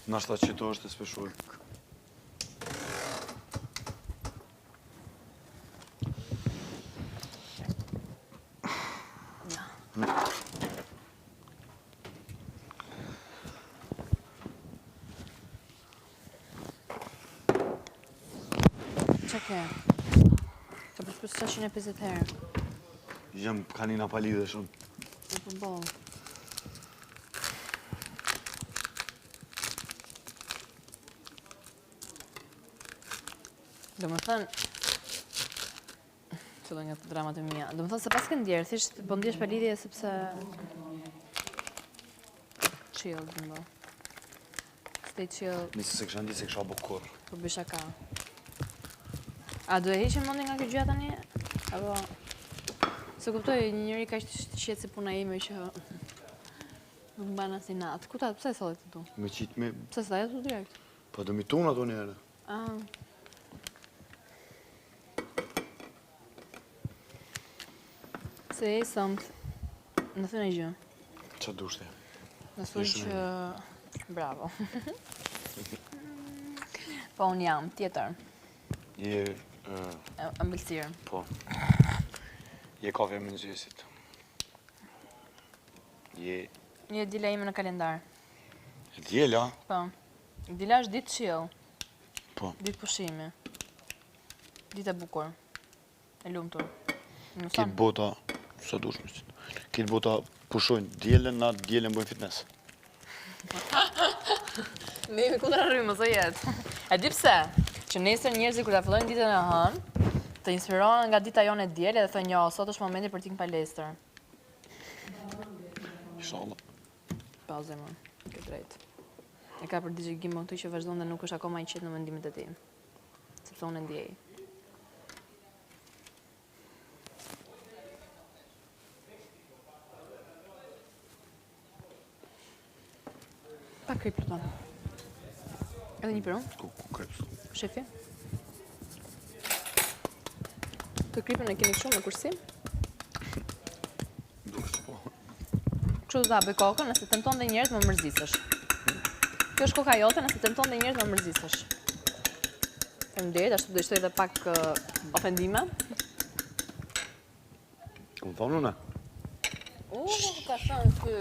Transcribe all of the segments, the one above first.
Nashta qëto është e speshull. Qa ke? Të përshpës 150 herë. Jam kanina palidhe shumë. Në përbol. Do më thënë... Qëllë nga të dramat e mija. Do më thënë se pas kënë djerë, thishtë po ndjesh palidhje sepse... Chill, dëmbo. Stay chill. Nisë se kësha ndi se kësha bukur. Po bësha ka. A do e heqe mundi nga kjo gjyja tani? Apo... Se kuptoj, një njëri ka ishtë qetë se puna ime që... Nuk mba në si natë. Kutat, pëse e solit të tu? Me qitë me... Pëse së dajet tu direkt? Po do mi tunë ato njëre. Se e sëmt, në thënë e gjë. Qa dushte? Në thuj që... Bravo. Po unë jam, tjetër. Je... Ambëlsirë. Po. Je kafe me nëzjesit. Je... Një dila ime në kalendar. E djela? Po. Dila është ditë chill. Po. Ditë pushimi. Ditë e bukur. E lumtur. Kitë bota... Sa dush me qitë. Kitë bota pushojnë djelen, na djelen bojnë fitness. Ne jemi kundra rrymë, së jetë. E di pse? Që nesër njerëzit kur ta fillojnë ditën e hënë, të inspirohen nga dita jonë e dielë dhe thënë, jo, sot është momenti për t'ik në palestër. Inshallah. Pa zemër, ke drejt. E ka për digje Gimbo këtu që vazhdon dhe nuk është akoma i qetë në mendimet e tij. Sepse unë e ndjej. Pa krip, Pluton. Edhe një piron? Ku krip? Shefi? Të kripën e kemi kështu në kursim? Duke që po. Kështu të bëj kokën, nëse tenton dhe njerëz më mërzisësh. Kjo është koka jote, nëse tenton dhe njerëz më mërzisësh. Faleminderit, ashtu do i shtoj edhe pak ofendime. Ku më thonë në? Ka thënë ky.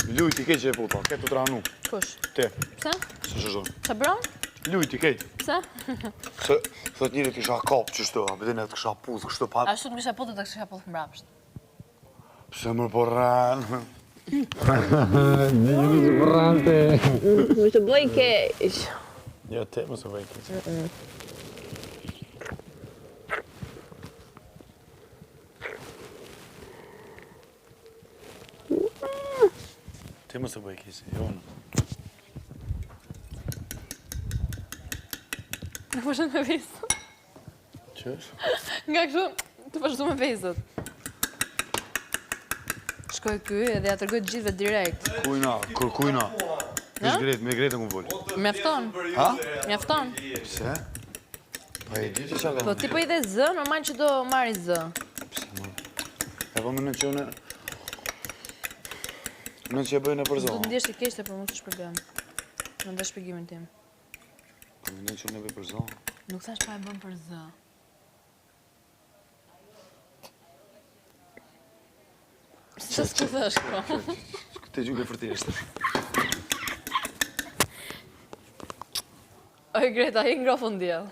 Lujt i kej që e puta, ke të trahanu. Kush? Te. Pse? Se shëzon. Qa bron? Lujt i kej. Pse? Se, thot njëri t'isha kap qështu, a bedin e t'kësha puz, kështu pa... Ashtu të kisha putë të kisha putë mbrapsht. Pse më po rranë. Një të brante. Më të bëj keq. Ja, te më së bëj keq. Te më së bëj keq, jo në. Në vazhdo me vezët. Qësh? Nga kështu të vazhdo me vezët. Shkoj ky edhe ja tërgoj të gjithve direkt. Kujna, kujna. Ish gretë, me gretë më volë. Mjafton. Ha? Mjafton. Pse? Pa e di që qa ka Po ti po i dhe zë, normal që do marri zë. Pse më? E po më në që une... Në që e bëjnë e për Do zonë. të ndjesh të keqte për mu të shpërgëm. Në ndë shpjegimin tim. Po më në që une e bëjnë për zonë. Nuk thash pa e bëm për zë. Që s'ku thash ko? Këte gjuke fërtishtë. Oj Greta, hi ngrofën djel.